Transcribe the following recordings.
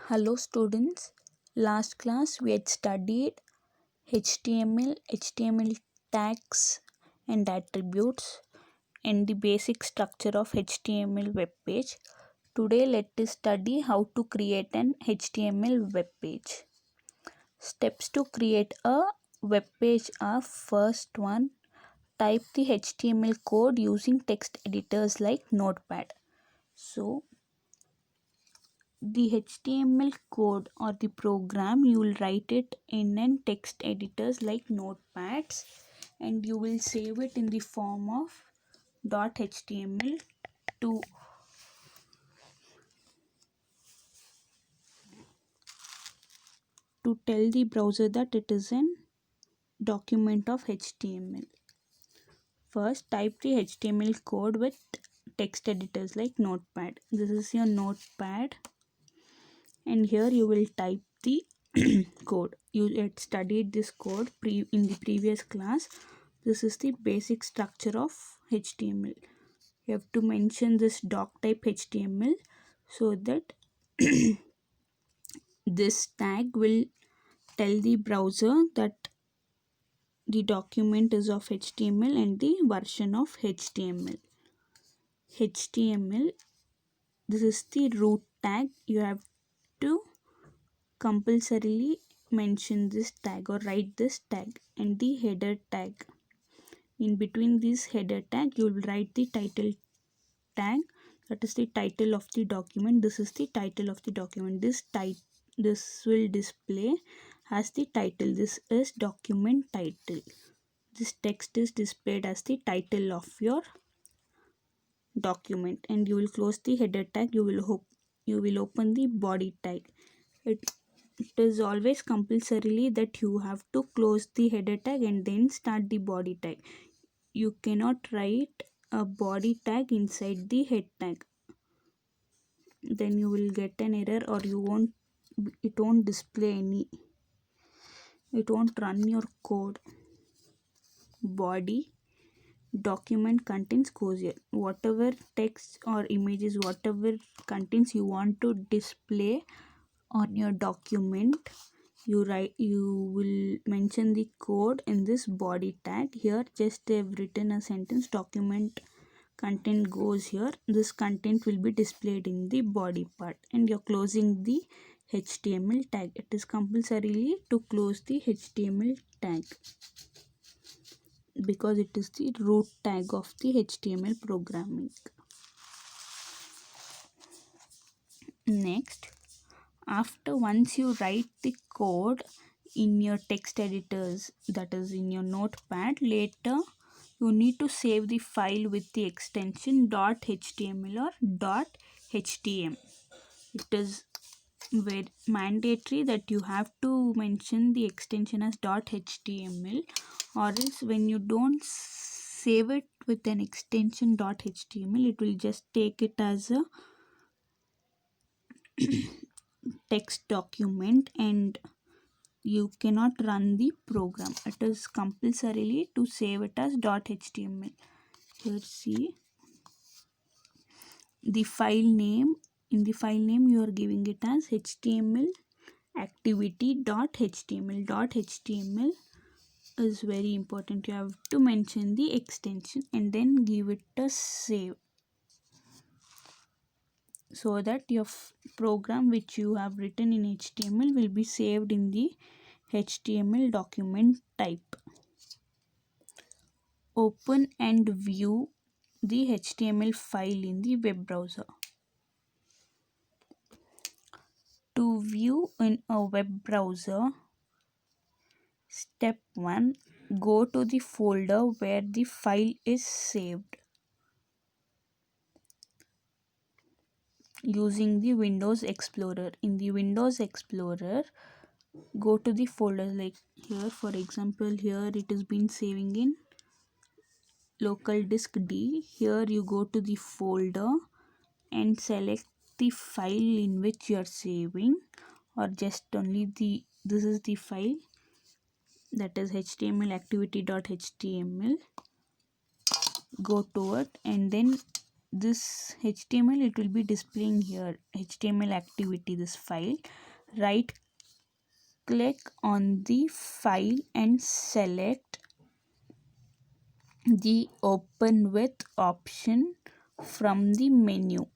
Hello students, last class we had studied HTML tags and attributes and the basic structure of HTML web page. Today let us study how to create an HTML web page. Steps to create a web page are: first one, type the HTML code using text editors like Notepad. So the HTML code or the program, you will write it in an text editors like notepads, and you will save it in the form of .html to tell the browser that it is an document of HTML. First, type the HTML code with text editors like Notepad. This is your Notepad, and here you will type the code. You had studied this code in the previous class. This is the basic structure of HTML. You have to mention this doc type HTML so that this tag will tell the browser that the document is of HTML and the version of HTML. HTML, this is the root tag. You have to compulsorily mention this tag or write this tag, and the header tag. In between this header tag, you will write the title tag, that is the title of the document. This is the title of the document. This will display as the title. This is document title. This text is displayed as the title of your document, and you will close the header tag. You will open the body tag. It is always compulsorily that you have to close the header tag and then start the body tag. You cannot write a body tag inside the head tag. Then you will get an error, or it won't display any. It won't run your code. Body document contents goes here. Whatever text or images, whatever contents you want to display on your document, you will mention the code in this body tag. Here just they've written a sentence, document content goes here. This content will be displayed in the body part, and you're closing the HTML tag. It is compulsorily to close the HTML tag because it is the root tag of the HTML programming. Next, once you write the code in your text editors, that is in your notepad, later you need to save the file with the extension .html or .htm. It is very mandatory that you have to mention the extension as .html, or else when you don't save it with an extension .html, it will just take it as a text document and you cannot run the program. It is compulsorily to save it as .html. Here see the file name. In the file name you are giving it as html activity.html. .html is very important. You have to mention the extension and then give it a save, so that your program which you have written in HTML will be saved in the HTML document type. Open and view the HTML file in the web browser. To view in a web browser, step 1, go to the folder where the file is saved using the Windows Explorer. In the Windows Explorer, go to the folder like here. For example, here it has been saving in local disk D. Here you go to the folder and select the file in which you are saving, or just only this is the file, that is html activity.html. Go to it and then this HTML, it will be displaying here HTML activity, this file. Right click on the file and select the open with option from the menu.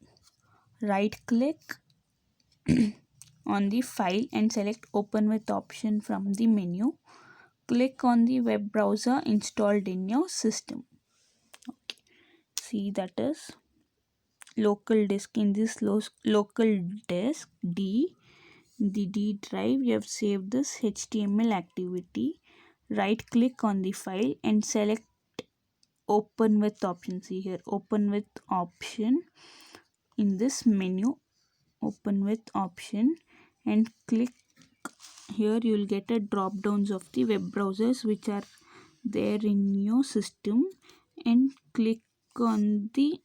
Right click on the file and select open with option from the menu. Click on the web browser installed in your system. Okay. See, that is local disk. In this local disk D, the D drive, you have saved this HTML activity. Right click on the file and select open with option. See here, open with option. In this menu, open with option, and click here. You will get a drop downs of the web browsers which are there in your system, and click on the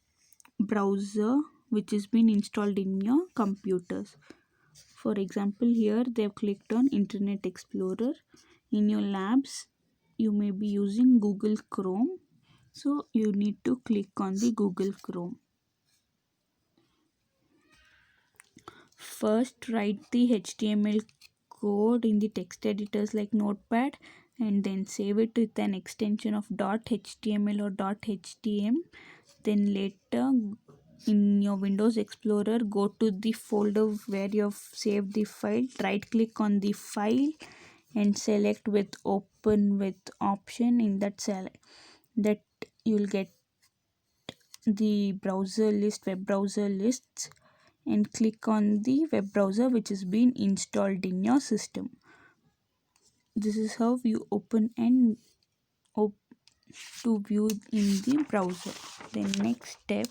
browser which has been installed in your computers. For example, here they have clicked on Internet Explorer. In your labs, you may be using Google Chrome, so you need to click on the Google Chrome. First, write the HTML code in the text editors like Notepad, and then save it with an extension of .html or .htm. Then later, in your Windows Explorer, go to the folder where you have saved the file. Right click on the file and select with open with option. In that that you'll get the browser list, web browser lists, and click on the web browser which has been installed in your system. This is how you open and to view in the browser. The next step,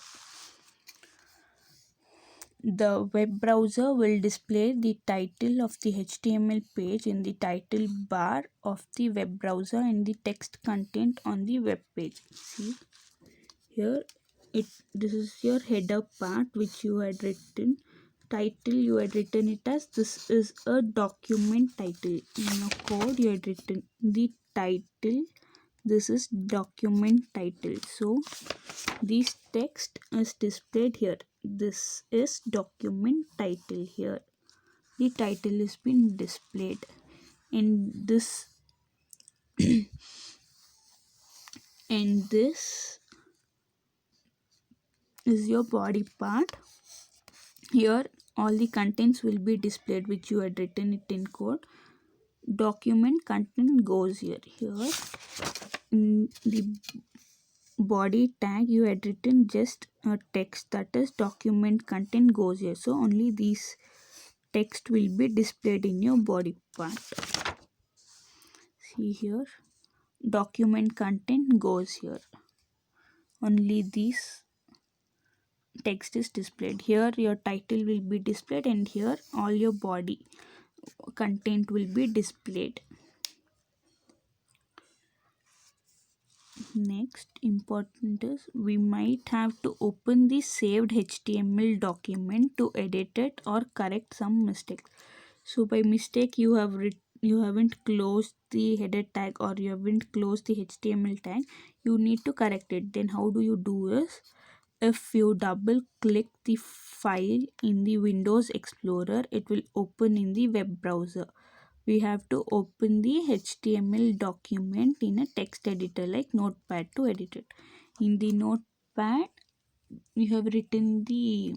the web browser will display the title of the HTML page in the title bar of the web browser and the text content on the web page. See here, this is your header part which you had written. Title, you had written it as this is a document title. In your code, you had written the title, this is document title. So this text is displayed here. This is document title. Here the title is been displayed, and this and this is your body part. Here all the contents will be displayed which you had written it in code. Document content goes here. Here in the body tag, you had written just a text, that is document content goes here. So only these text will be displayed in your body part. See here, document content goes here. Only this text is displayed. Here your title will be displayed, and here all your body content will be displayed. Next important is, we might have to open the saved HTML document to edit it or correct some mistakes. So by mistake you haven't closed the header tag, or you haven't closed the HTML tag, you need to correct it. Then how do you do is, if you double click the file in the Windows Explorer, it will open in the web browser. We have to open the HTML document in a text editor like Notepad to edit it. In the Notepad, you have written the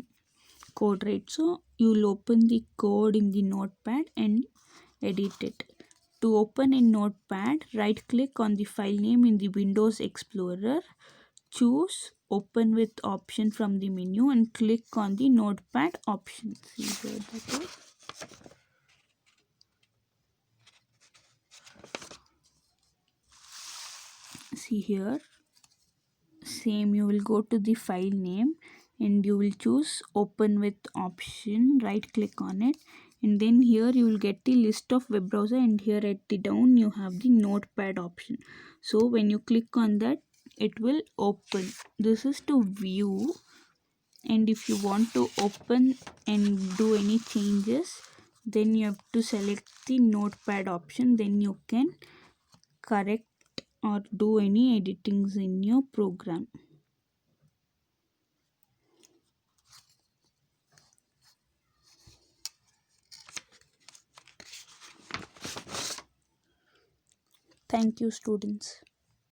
code, right? So you'll open the code in the Notepad and edit it. To open in Notepad, right click on the file name in the Windows Explorer, choose open with option from the menu, and click on the Notepad option. See where that is. See here, same, you will go to the file name and you will choose open with option. Right click on it, and then here you will get the list of web browser, and here at the down you have the Notepad option. So when you click on that, it will open. This is to view, and if you want to open and do any changes, then you have to select the Notepad option. Then you can correct or do any editings in your program. Thank you, students.